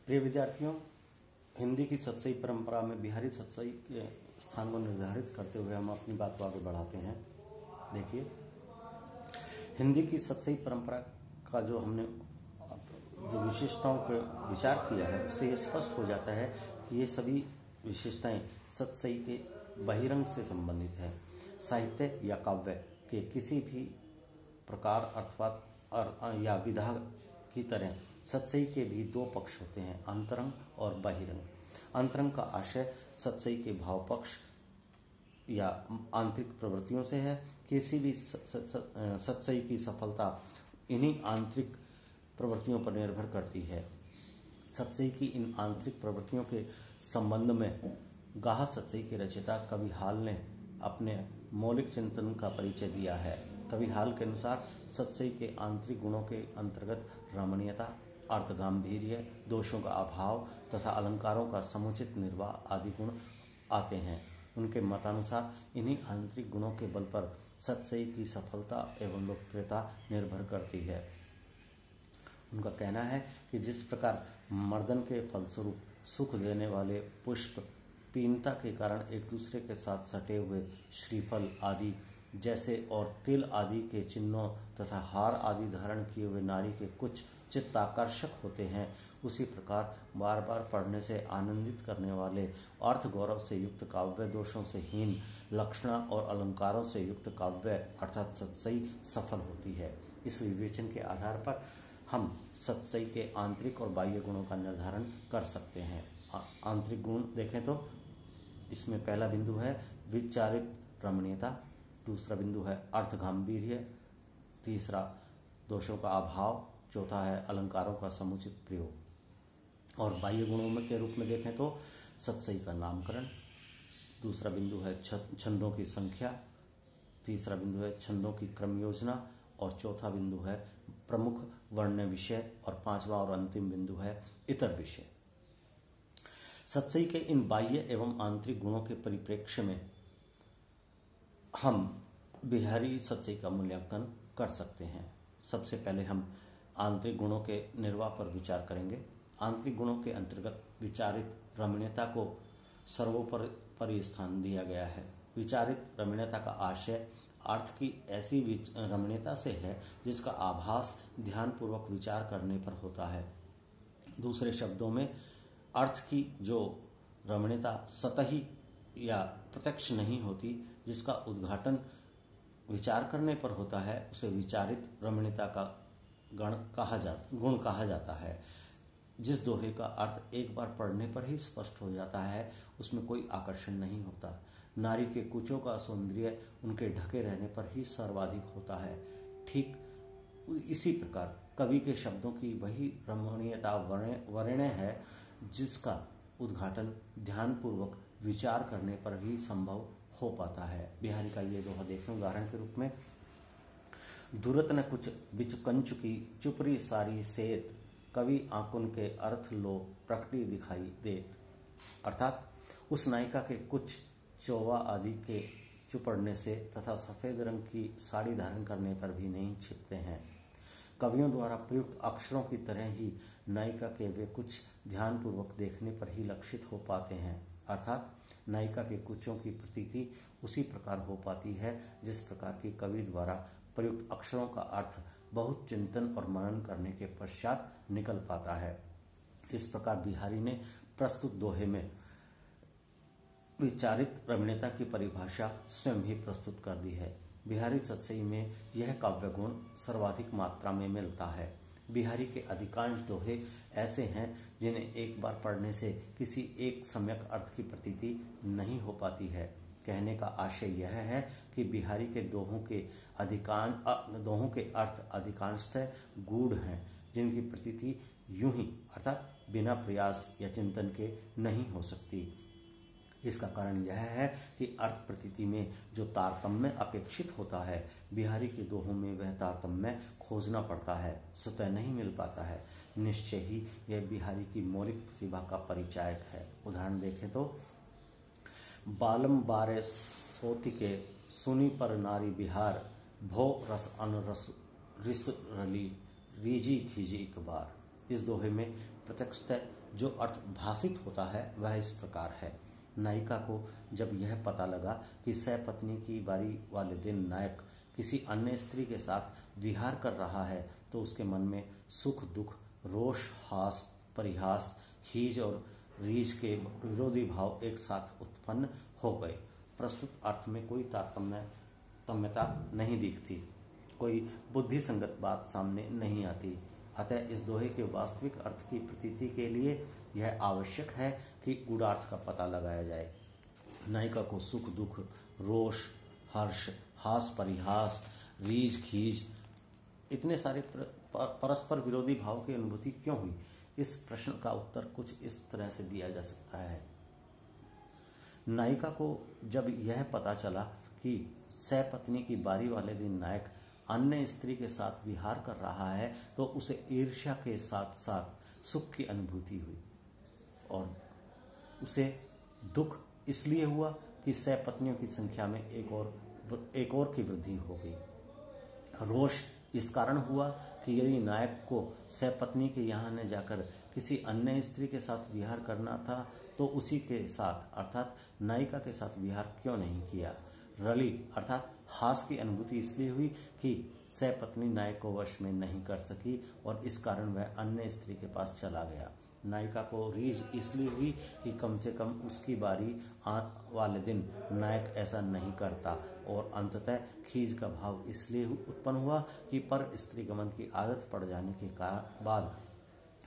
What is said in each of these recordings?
प्रिय विद्यार्थियों, हिंदी की सतसई परंपरा में बिहारी सतसई के स्थान को निर्धारित करते हुए हम अपनी बात को आगे बढ़ाते हैं। देखिए, हिंदी की सतसई परंपरा का जो हमने जो विशेषताओं का विचार किया है, उससे ये स्पष्ट हो जाता है कि ये सभी विशेषताएं सतसई के बहिरंग से संबंधित है। साहित्य या काव्य के किसी भी प्रकार अथवा या विधा की तरह सतसई के भी दो पक्ष होते हैं, अंतरंग और बहिरंग। अंतरंग का आशय सतसई के भाव पक्ष या आंतरिक प्रवृत्तियों से है। किसी भी सतसई की सफलता इन्हीं आंतरिक प्रवृत्तियों पर निर्भर करती है। सतसई की इन आंतरिक प्रवृत्तियों के संबंध में गाह सतसई के रचयिता कवि हाल ने अपने मौलिक चिंतन का परिचय दिया है। कवि हाल के अनुसार सतसई के आंतरिक गुणों के अंतर्गत रमणीयता, अर्थगांभीर्य, दोषों का अभाव तथा अलंकारों का समुचित निर्वाह आदि गुण आते हैं। उनके मतानुसार इन्हीं आंतरिक गुणों के बल पर सतसई की सफलता एवं लोकप्रियता निर्भर करती है। उनका कहना है कि जिस प्रकार मर्दन के फलस्वरूप सुख देने वाले पुष्प पीनता के कारण एक दूसरे के साथ सटे हुए श्रीफल आदि जैसे और तिल आदि के चिन्हों तथा हार आदि धारण किए हुए नारी के कुछ चित्ताकर्षक होते हैं, उसी प्रकार बार बार पढ़ने से आनंदित करने वाले अर्थ गौरव से युक्त काव्य, दोषों से हीन लक्षणा और अलंकारों से युक्त काव्य अर्थात सतसई सफल होती है। इस विवेचन के आधार पर हम सतसई के आंतरिक और बाह्य गुणों का निर्धारण कर सकते हैं। आंतरिक गुण देखें तो इसमें पहला बिंदु है विचारित रमणीयता, दूसरा बिंदु है अर्थगांभीर्य, तीसरा दोषों का अभाव, चौथा है अलंकारों का समुचित प्रयोग। और बाह्य गुणों में के रूप में देखें तो सतसई का नामकरण, दूसरा बिंदु है छंदों की संख्या, तीसरा बिंदु है छंदों की क्रम योजना और चौथा बिंदु है प्रमुख वर्ण विषय और पांचवा और अंतिम बिंदु है इतर विषय। सतसई के इन बाह्य एवं आंतरिक गुणों के परिप्रेक्ष्य में हम बिहारी सतसई का मूल्यांकन कर सकते हैं। सबसे पहले हम आंतरिक गुणों के निर्वाह पर विचार करेंगे। आंतरिक गुणों के अंतर्गत विचारित रमणीयता को सर्वोपरि स्थान दिया गया है। विचारित रमणीयता का आशय अर्थ की ऐसी रमणीयता से है जिसका आभास ध्यानपूर्वक विचार करने पर होता है। दूसरे शब्दों में अर्थ की जो रमणीयता सतही या प्रत्यक्ष नहीं होती, जिसका उद्घाटन विचार करने पर होता है, उसे विचारित रमणीयता का गुण कहा जाता है। जिस दोहे का अर्थ एक बार पढ़ने पर ही स्पष्ट हो जाता है, उसमें कोई आकर्षण नहीं होता। नारी के कुचों का सौंदर्य उनके ढके रहने पर ही सर्वाधिक होता है। ठीक इसी प्रकार कवि के शब्दों की वही रमणीयता वर्ण्य है जिसका उद्घाटन ध्यानपूर्वक विचार करने पर ही संभव हो पाता है। बिहारी का ये दोहा देखें उदाहरण के रूप में। दुरत न कुछ बिच कंचु की चुपरी सारी सेत, कवि आंकुन के अर्थ लो प्रकटी दिखाई देत। अर्थात उस नायिका के कुछ चौवा आदि के चुपड़ने से तथा सफेद रंग की साड़ी धारण करने पर भी नहीं छिपते हैं। कवियों द्वारा प्रयुक्त अक्षरों की तरह ही नायिका के वे कुछ ध्यानपूर्वक देखने पर ही लक्षित हो पाते हैं। अर्थात नायिका के कुचों की प्रतीति उसी प्रकार हो पाती है जिस प्रकार की कवि द्वारा प्रयुक्त अक्षरों का अर्थ बहुत चिंतन और मनन करने के पश्चात निकल पाता है। इस प्रकार बिहारी ने प्रस्तुत दोहे में विचारित रमणीयता की परिभाषा स्वयं ही प्रस्तुत कर दी है। बिहारी सतसई में यह काव्य गुण सर्वाधिक मात्रा में मिलता है। बिहारी के अधिकांश दोहे ऐसे हैं जिन्हें एक बार पढ़ने से किसी एक सम्यक अर्थ की प्रतीति नहीं हो पाती है। कहने का आशय यह है कि बिहारी के दोहों के अर्थ अधिकांशतः गूढ़ हैं, जिनकी प्रतीति यूं ही अर्थात बिना प्रयास या चिंतन के नहीं हो सकती। इसका कारण यह है कि अर्थ प्रतीति में जो तारतम्य अपेक्षित होता है, बिहारी के दोहों में वह तारतम्य खोजना पड़ता है, स्वतः नहीं मिल पाता है। निश्चय ही यह बिहारी की मौलिक प्रतिभा का परिचायक है। उदाहरण देखें तो बालम बारे सोतिके सुनी पर नारी बिहार, भो रस अन रस रिस रली रीजी खीजी एक बार। इस दोहे में प्रत्यक्षतः जो अर्थ भाषित होता है वह इस प्रकार है। नायिका को जब यह पता लगा कि सपत्नी की बारी वाले दिन नायक किसी अन्य स्त्री के साथ विहार कर रहा है तो उसके मन में सुख दुख, रोष, हास, परिहास, हीज और रीझ के विरोधी भाव एक साथ उत्पन्न हो गए। प्रस्तुत अर्थ में कोई तारतम्यता नहीं दिखती, कोई बुद्धि संगत बात सामने नहीं आती। अतः इस दोहे के वास्तविक अर्थ की प्रतीति के लिए यह आवश्यक है कि गूढ़ार्थ का पता लगाया जाए। नायिका को सुख दुख, रोष, हर्ष, हास, परिहास, रीझ, खीज इतने सारे परस्पर विरोधी भाव की अनुभूति क्यों हुई? इस प्रश्न का उत्तर कुछ इस तरह से दिया जा सकता है। नायिका को जब यह पता चला कि सपत्नी की बारी वाले दिन नायक अन्य स्त्री के साथ विहार कर रहा है तो उसे ईर्ष्या के साथ साथ सुख की अनुभूति हुई और उसे दुख इसलिए हुआ कि सपत्नियों की संख्या में एक और की वृद्धि हो गई। रोष इस कारण हुआ कि यदि नायक को सपत्नी के यहाँ न जाकर किसी अन्य स्त्री के साथ विहार करना था तो उसी के साथ अर्थात नायिका के साथ विहार क्यों नहीं किया। रली अर्थात हास की अनुभूति इसलिए हुई कि सपत्नी नायक को वश में नहीं कर सकी और इस कारण वह अन्य स्त्री के पास चला गया। नायिका को रीझ इसलिए हुई कि कम से कम उसकी बारी वाले दिन नायक ऐसा नहीं करता और अंततः खीज का भाव इसलिए उत्पन्न हुआ कि पर स्त्री गमन की आदत पड़ जाने के बाद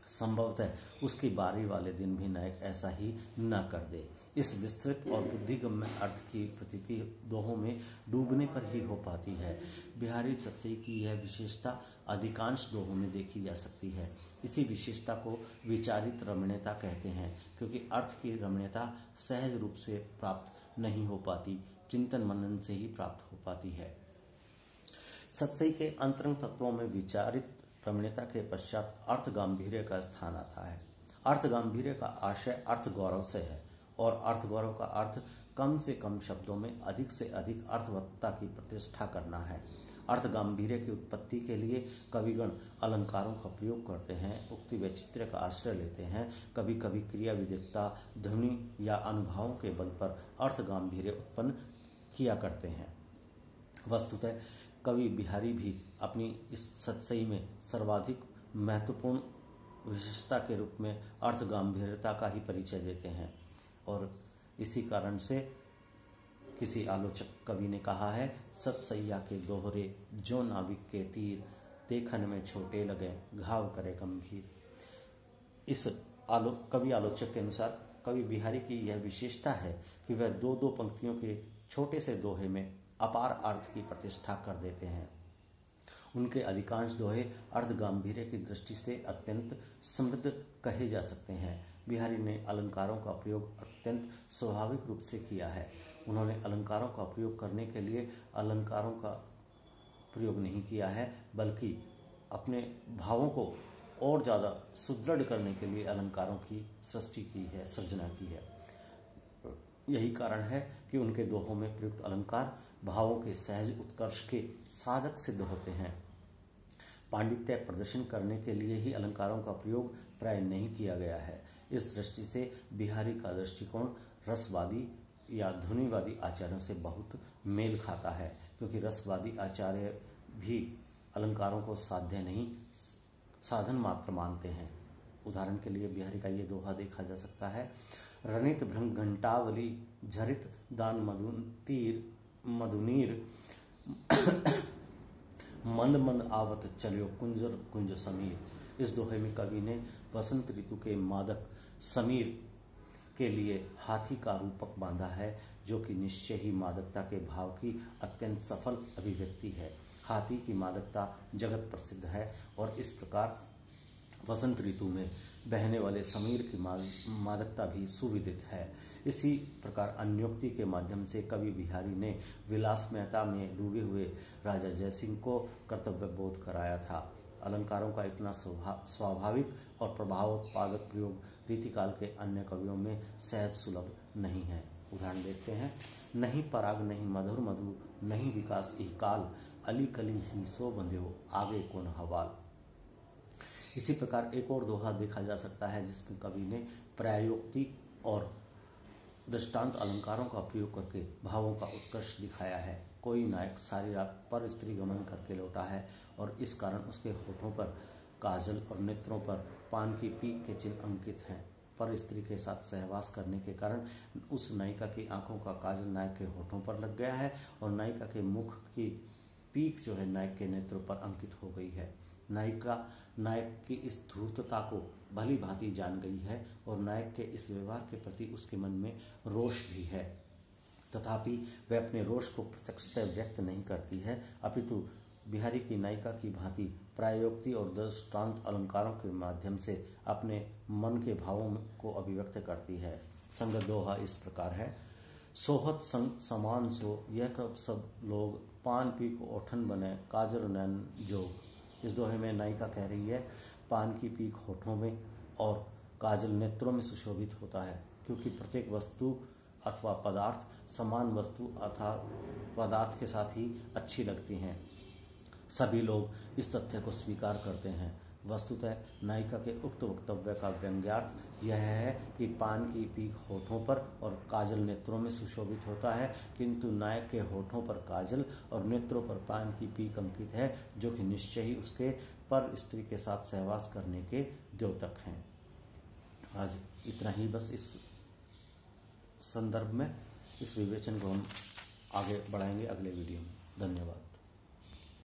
संभवतः उसकी बारी वाले दिन भी नायक ऐसा ही न कर दे। इस विस्तृत और बुद्धिगम्य अर्थ की प्रतीति दोहों में डूबने पर ही हो पाती है। बिहारी सतसई की यह विशेषता अधिकांश दोहों में देखी जा सकती है। इसी विशेषता को विचारित रमणीयता कहते हैं, क्योंकि अर्थ की रमणीयता सहज रूप से प्राप्त नहीं हो पाती, चिंतन मनन से ही प्राप्त हो पाती है। सतसई के अंतरंग तत्वों में विचारित रमणीयता के पश्चात अर्थ गांभीर्य का स्थान आता है। अर्थ गांभीर्य का आशय अर्थ गौरव से है और अर्थ गौरव का अर्थ कम से कम शब्दों में अधिक से अधिक अर्थवत्ता की प्रतिष्ठा करना है। अर्थ गांभीर्य की उत्पत्ति के लिए कविगण अलंकारों का प्रयोग करते हैं, उक्ति वैचित्र्य का आश्रय लेते हैं, कभी कभी क्रिया विदिकता, ध्वनि या अनुभावों के बल पर अर्थ गांभीर्य उत्पन्न किया करते हैं। वस्तुतः कवि बिहारी भी अपनी इस सतसई में सर्वाधिक महत्वपूर्ण विशेषता के रूप में अर्थ गांभीर्यता का ही परिचय देते हैं और इसी कारण से किसी आलोचक कवि ने कहा है, सतसैया के दोहरे जो नाविक के तीर, देखन में छोटे लगे घाव करे गंभीर। इस कवि आलोचक के अनुसार कवि बिहारी की यह विशेषता है कि वह दो दो पंक्तियों के छोटे से दोहे में अपार अर्थ की प्रतिष्ठा कर देते हैं। उनके अधिकांश दोहे अर्थ गांभीर्य की दृष्टि से अत्यंत समृद्ध कहे जा सकते हैं। बिहारी ने अलंकारों का प्रयोग अत्यंत स्वाभाविक रूप से किया है। उन्होंने अलंकारों का प्रयोग करने के लिए अलंकारों का प्रयोग नहीं किया है, बल्कि अपने भावों को और ज़्यादा सुदृढ़ करने के लिए अलंकारों की सृष्टि की है, सृजना की है। यही कारण है कि उनके दोहों में प्रयुक्त अलंकार भावों के सहज उत्कर्ष के साधक सिद्ध होते हैं। पांडित्य प्रदर्शन करने के लिए ही अलंकारों का प्रयोग प्राय नहीं किया गया है। इस दृष्टि से बिहारी का दृष्टिकोण रसवादी या ध्वनिवादी आचार्यों से बहुत मेल खाता है, क्योंकि रसवादी आचार्य भी अलंकारों को साध्य नहीं, साधन मात्र मानते हैं। उदाहरण के लिए बिहारी का ये दोहा देखा जा सकता है, रनित भृंग घंटावली झरित दान मधुतीर मधुनीर मंद मंद आवत चलियो कुंजर कुंज समीर। इस दोहे में कवि ने वसंत ऋतु के मादक समीर के लिए हाथी का रूपक बांधा है, जो कि निश्चय ही मादकता के भाव की अत्यंत सफल अभिव्यक्ति है। हाथी की मादकता जगत प्रसिद्ध है और इस प्रकार वसंत ऋतु में बहने वाले समीर की मादकता भी सुविदित है। इसी प्रकार अन्योक्ति के माध्यम से कवि बिहारी ने विलासमयता में डूबे हुए राजा जयसिंह को कर्तव्य बोध कराया था। अलंकारों का इतना स्वाभाविक और प्रभावोत्पादक प्रयोग रीतिकाल के अन्य कवियों में सहज सुलभ नहीं है। उदाहरण देखते हैं, नहीं पराग नहीं मधुर मधु नहीं विकास इह काल, अली कली ही सो बंध्यो आगे कौन हवाल। इसी प्रकार एक और दोहा देखा जा सकता है जिसमें कवि ने पर्यायोक्ति और दृष्टांत अलंकारों का प्रयोग करके भावों का उत्कर्ष दिखाया है। कोई नायक सारी रात पर स्त्री गमन करके लौटा है और इस कारण उसके होठों पर काजल और नेत्रों पर पान की पीक के चिन्ह अंकित हैं। पर स्त्री के साथ सहवास करने के कारण उस नायिका की आंखों का काजल नायक के होठों पर लग गया है और नायिका के मुख की पीक जो है नायक के नेत्रों पर अंकित हो गई है। नायिका नायक की इस धूर्तता को भली भांति जान गई है और नायक के इस व्यवहार के प्रति उसके मन में रोष भी है, तथापि वह अपने रोष को प्रत्यक्षतः व्यक्त नहीं करती है, अपितु बिहारी की नायिका की भांति प्रायोक्ति और दृष्टांत अलंकारों के माध्यम से अपने मन के भावों को अभिव्यक्त करती है। संगत दोहा इस प्रकार है। सोहत संग समान सो यह कब सब लोग, पान पी को ओठन बने काजल नैन जोग। इस दोहे में नायिका कह रही है पान की पीक होठों में और काजल नेत्रों में सुशोभित होता है, क्योंकि प्रत्येक वस्तु अथवा पदार्थ समान वस्तु अर्थात पदार्थ के साथ ही अच्छी लगती हैं। सभी लोग इस तथ्य को स्वीकार करते हैं। वस्तुतः नायिका के उक्त वक्तव्य का व्यंग्यार्थ यह है कि पान की पीक होठों पर और काजल नेत्रों में सुशोभित होता है, किंतु नायक के होठों पर काजल और नेत्रों पर पान की पीक अंकित है, जो कि निश्चय ही उसके पर स्त्री के साथ सहवास करने के द्योतक हैं। आज इतना ही बस इस संदर्भ में। इस विवेचन को हम आगे बढ़ाएंगे अगले वीडियो में। धन्यवाद।